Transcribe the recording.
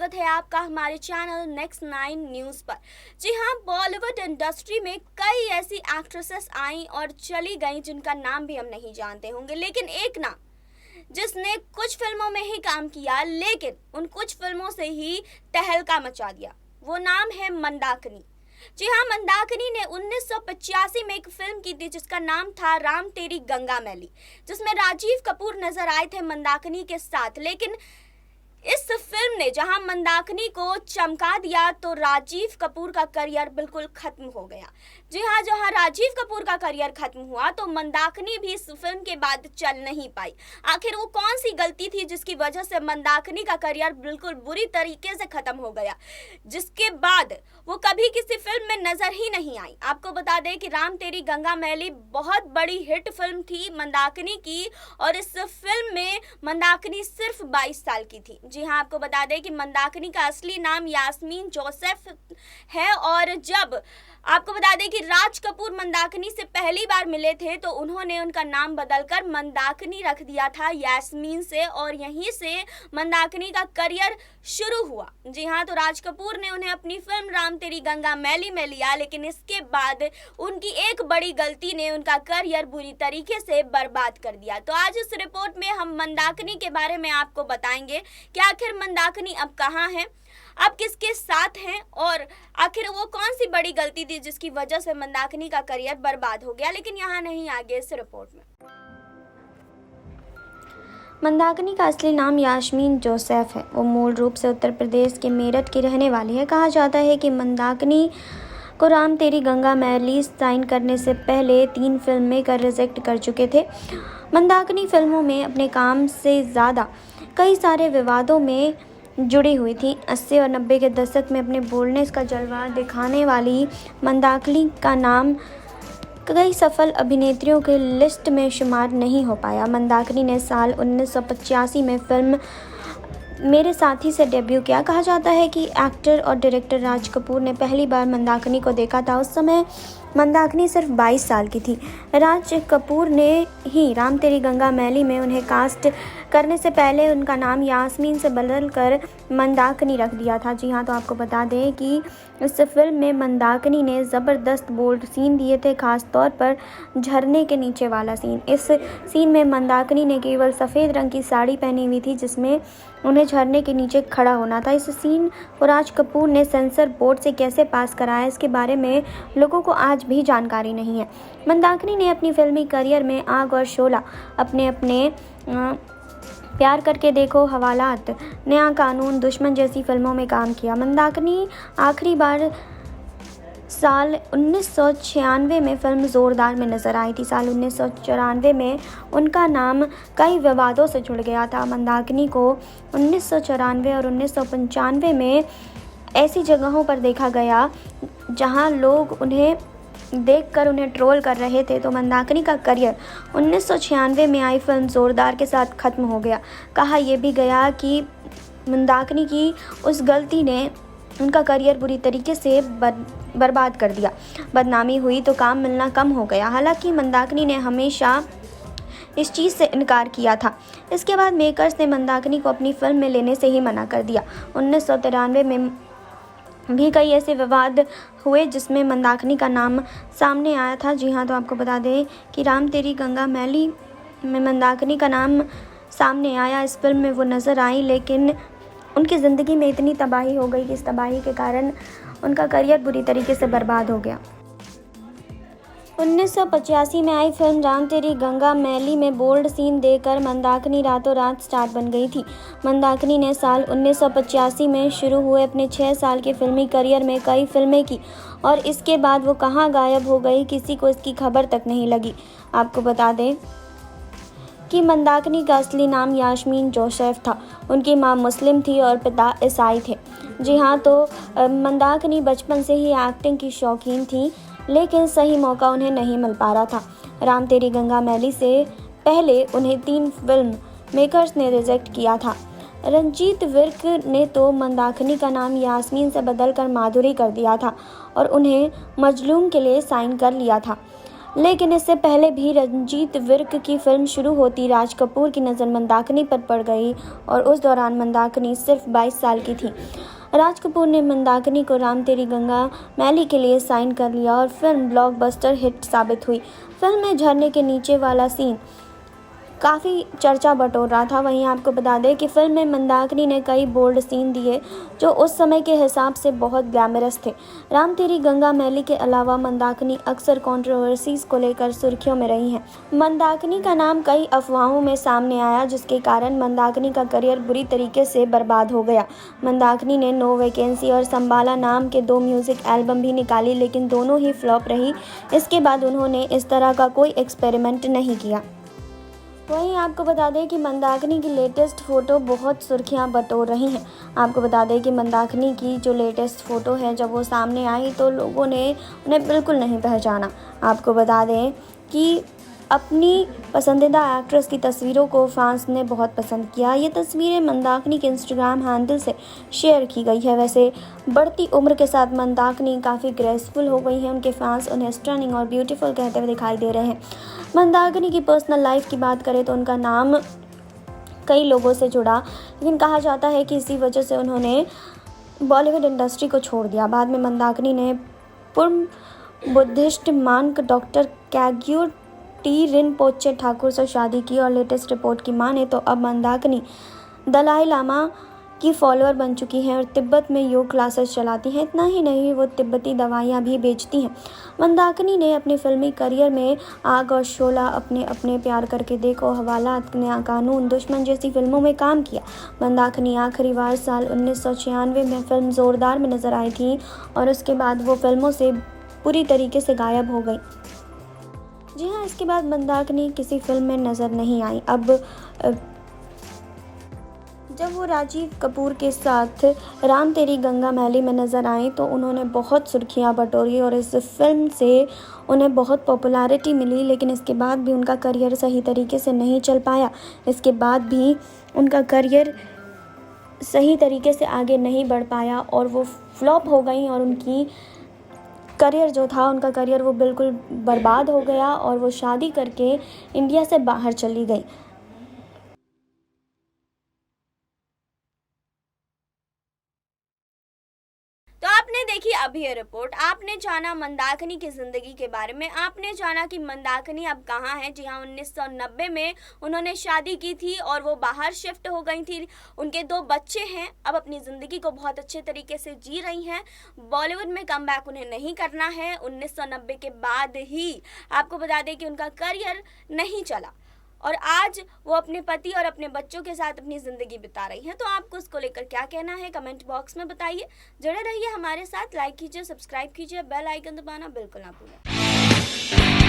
स्वागत है आपका हमारे चैनल नेक्स्ट 9 न्यूज़ पर। जी हाँ, बॉलीवुड इंडस्ट्री में कई ऐसी एक्ट्रेसेस आई और चली गई जिनका नाम भी हम नहीं जानते होंगे, लेकिन एक नाम जिसने कुछ फिल्मों में ही काम किया लेकिन उन कुछ फिल्मों से ही तहलका मचा दिया, वो नाम है मंदाकिनी। जी हाँ, मंदाकिनी ने 1985 में एक फिल्म की थी जिसका नाम था राम तेरी गंगा मैली, जिसमें राजीव कपूर नजर आए थे मंदाकिनी के साथ। लेकिन इस फिल्म ने जहां मंदाकिनी को चमका दिया तो राजीव कपूर का करियर बिल्कुल खत्म हो गया। जी हाँ, जहां राजीव कपूर का करियर खत्म हुआ तो मंदाकिनी भी इस फिल्म के बाद चल नहीं पाई। आखिर वो कौन सी गलती थी जिसकी वजह से मंदाकिनी का करियर बिल्कुल बुरी तरीके से खत्म हो गया, जिसके बाद वो कभी किसी फिल्म में नजर ही नहीं आई। आपको बता दें कि राम तेरी गंगा मैली बहुत बड़ी हिट फिल्म थी मंदाकिनी की, और इस फिल्म में मंदाकिनी सिर्फ 22 साल की थी। जी हाँ, आपको बता दें कि मंदाकिनी का असली नाम यास्मीन जोसेफ है, और जब आपको बता दें कि राज कपूर मंदाकिनी से पहली बार मिले थे तो उन्होंने उनका नाम बदलकर मंदाकिनी रख दिया था यास्मीन से, और यहीं से मंदाकिनी का करियर शुरू हुआ। जी हाँ, तो राज कपूर ने उन्हें अपनी फिल्म राम तेरी गंगा मैली में लिया, लेकिन इसके बाद उनकी एक बड़ी गलती ने उनका करियर बुरी तरीके से बर्बाद कर दिया। तो आज इस रिपोर्ट में हम मंदाकिनी के बारे में आपको बताएंगे कि आखिर मंदाकिनी अब कहाँ है, अब किसके साथ हैं, और आखिर वो कौन सी बड़ी गलती थी जिसकी वजह से मंदाकिनी का करियर बर्बाद हो गया। लेकिन यहाँ नहीं, आगे इस रिपोर्ट में। मंदाकिनी का असली नाम यास्मीन जोसेफ है। वो मूल रूप से उत्तर प्रदेश के मेरठ की रहने वाली है। कहा जाता है कि मंदाकिनी को राम तेरी गंगा मैली साइन करने से पहले 3 फिल्म मेकर रिजेक्ट कर चुके थे। मंदाकिनी फिल्मों में अपने काम से ज़्यादा कई सारे विवादों में जुड़ी हुई थी। 80 और 90 के दशक में अपने बोल्डनेस का जलवा दिखाने वाली मंदाकिनी का नाम कई सफल अभिनेत्रियों के लिस्ट में शुमार नहीं हो पाया। मंदाकिनी ने साल 1985 में फिल्म मेरे साथी से डेब्यू किया। कहा जाता है कि एक्टर और डायरेक्टर राज कपूर ने पहली बार मंदाकिनी को देखा था। उस समय मंदाकिनी सिर्फ 22 साल की थी। राज कपूर ने ही राम तेरी गंगा मैली में उन्हें कास्ट करने से पहले उनका नाम यास्मीन से बदलकर मंदाकिनी रख दिया था। जी हाँ, तो आपको बता दें कि इस फिल्म में मंदाकिनी ने ज़बरदस्त बोल्ड सीन दिए थे, खास तौर पर झरने के नीचे वाला सीन। इस सीन में मंदाकिनी ने केवल सफ़ेद रंग की साड़ी पहनी हुई थी जिसमें उन्हें झरने के नीचे खड़ा होना था। इस सीन को राज कपूर ने सेंसर बोर्ड से कैसे पास कराया, इसके बारे में लोगों को आज भी जानकारी नहीं है। मंदाकिनी ने अपनी फिल्मी करियर में आग और शोला, अपने प्यार करके देखो, हवालात, नया कानून, दुश्मन जैसी फिल्मों में काम किया। मंदाकिनी आखिरी बार साल 1996 में फिल्म जोरदार में नजर आई थी। साल 1994 में उनका नाम कई विवादों से जुड़ गया था। मंदाकिनी को 1994 और 1995 में ऐसी जगहों पर देखा गया जहां लोग उन्हें देखकर उन्हें ट्रोल कर रहे थे। तो मंदाकिनी का करियर 1996 में आई फिल्म जोरदार के साथ खत्म हो गया। कहा यह भी गया कि मंदाकिनी की उस गलती ने उनका करियर बुरी तरीके से बर्बाद कर दिया। बदनामी हुई तो काम मिलना कम हो गया। हालांकि मंदाकिनी ने हमेशा इस चीज़ से इनकार किया था। इसके बाद मेकर्स ने मंदाकिनी को अपनी फिल्म में लेने से ही मना कर दिया। 1993 में भी कई ऐसे विवाद हुए जिसमें मंदाकिनी का नाम सामने आया था। जी हाँ, तो आपको बता दें कि राम तेरी गंगा मैली में मंदाकिनी का नाम सामने आया। इस फिल्म में वो नज़र आई, लेकिन उनकी ज़िंदगी में इतनी तबाही हो गई कि इस तबाही के कारण उनका करियर बुरी तरीके से बर्बाद हो गया। 1985 में आई फिल्म राम तेरी गंगा मैली में बोल्ड सीन देकर मंदाकिनी रातों रात स्टार बन गई थी। मंदाकिनी ने साल 1985 में शुरू हुए अपने 6 साल के फिल्मी करियर में कई फिल्में की, और इसके बाद वो कहाँ गायब हो गई, किसी को इसकी खबर तक नहीं लगी। आपको बता दें कि मंदाकिनी का असली नाम यास्मीन जोसेफ था। उनकी मां मुस्लिम थी और पिता ईसाई थे। जी हाँ, तो मंदाकिनी बचपन से ही एक्टिंग की शौकीन थी, लेकिन सही मौका उन्हें नहीं मिल पा रहा था। राम तेरी गंगा मैली से पहले उन्हें 3 फिल्म मेकर्स ने रिजेक्ट किया था। रंजीत विर्क ने तो मंदाकिनी का नाम यास्मीन से बदलकर माधुरी कर दिया था और उन्हें मजलूम के लिए साइन कर लिया था। लेकिन इससे पहले भी रंजीत विर्क की फिल्म शुरू होती राज कपूर की नज़र मंदाकिनी पर पड़ गई और उस दौरान मंदाकिनी सिर्फ 22 साल की थी। राज कपूर ने मंदाकिनी को राम तेरी गंगा मैली के लिए साइन कर लिया और फिल्म ब्लॉकबस्टर हिट साबित हुई। फिल्म में झरने के नीचे वाला सीन काफ़ी चर्चा बटोर रहा था। वहीं आपको बता दें कि फिल्म में मंदाकिनी ने कई बोल्ड सीन दिए जो उस समय के हिसाब से बहुत ग्लैमरस थे। राम तेरी गंगा मैली के अलावा मंदाकिनी अक्सर कंट्रोवर्सीज को लेकर सुर्खियों में रही हैं। मंदाकिनी का नाम कई अफवाहों में सामने आया जिसके कारण मंदाकिनी का करियर बुरी तरीके से बर्बाद हो गया। मंदाकिनी ने नो वैकेंसी और संबाला नाम के 2 म्यूजिक एल्बम भी निकाली लेकिन दोनों ही फ्लॉप रही। इसके बाद उन्होंने इस तरह का कोई एक्सपेरिमेंट नहीं किया। वहीं आपको बता दें कि मंदाकिनी की लेटेस्ट फ़ोटो बहुत सुर्खियां बटोर रही हैं। आपको बता दें कि मंदाकिनी की जो लेटेस्ट फ़ोटो है जब वो सामने आई तो लोगों ने उन्हें बिल्कुल नहीं पहचाना। आपको बता दें कि अपनी पसंदीदा एक्ट्रेस की तस्वीरों को फैंस ने बहुत पसंद किया। ये तस्वीरें मंदाकिनी के इंस्टाग्राम हैंडल से शेयर की गई है। वैसे बढ़ती उम्र के साथ मंदाकिनी काफ़ी ग्रेसफुल हो गई हैं। उनके फैंस उन्हें स्टनिंग और ब्यूटीफुल कहते हुए दिखाई दे रहे हैं। मंदाकिनी की पर्सनल लाइफ की बात करें तो उनका नाम कई लोगों से जुड़ा, लेकिन कहा जाता है कि इसी वजह से उन्होंने बॉलीवुड इंडस्ट्री को छोड़ दिया। बाद में मंदाकिनी ने पूर्व बुद्धिस्ट मानक डॉक्टर कैग्यू टी रिनपोचे ठाकुर से शादी की और लेटेस्ट रिपोर्ट की माने तो अब मंदाकिनी दलाई लामा की फॉलोअर बन चुकी हैं और तिब्बत में योग क्लासेस चलाती हैं। इतना ही नहीं, वो तिब्बती दवाइयाँ भी बेचती हैं। मंदाकिनी ने अपने फिल्मी करियर में आग और शोला, अपने अपने प्यार करके देखो, हवालात, नया कानून, दुश्मन जैसी फिल्मों में काम किया। मंदाकिनी आखिरी बार साल 1996 में फिल्म जोरदार में नजर आई थी और उसके बाद वो फिल्मों से पूरी तरीके से गायब हो गई। जी हाँ, इसके बाद मंदाकिनी किसी फिल्म में नज़र नहीं आई। अब जब वो राजीव कपूर के साथ राम तेरी गंगा मैली में नज़र आई तो उन्होंने बहुत सुर्खियां बटोरी और इस फिल्म से उन्हें बहुत पॉपुलैरिटी मिली, लेकिन इसके बाद भी उनका करियर सही तरीके से नहीं चल पाया। इसके बाद भी उनका करियर सही तरीके से आगे नहीं बढ़ पाया और वो फ्लॉप हो गई और उनकी करियर जो था उनका करियर वो बिल्कुल बर्बाद हो गया और वो शादी करके इंडिया से बाहर चली गई। तो आपने देखी अभी ये रिपोर्ट, आपने जाना मंदाकिनी की ज़िंदगी के बारे में, आपने जाना कि मंदाकिनी अब कहाँ है। जी हाँ, 1990 में उन्होंने शादी की थी और वो बाहर शिफ्ट हो गई थी। उनके 2 बच्चे हैं, अब अपनी ज़िंदगी को बहुत अच्छे तरीके से जी रही हैं। बॉलीवुड में कमबैक उन्हें नहीं करना है। 1990 के बाद ही आपको बता दें कि उनका करियर नहीं चला और आज वो अपने पति और अपने बच्चों के साथ अपनी ज़िंदगी बिता रही हैं। तो आपको उसको लेकर क्या कहना है कमेंट बॉक्स में बताइए। जुड़े रहिए हमारे साथ, लाइक कीजिए, सब्सक्राइब कीजिए, बेल आइकन दबाना बिल्कुल ना भूलें।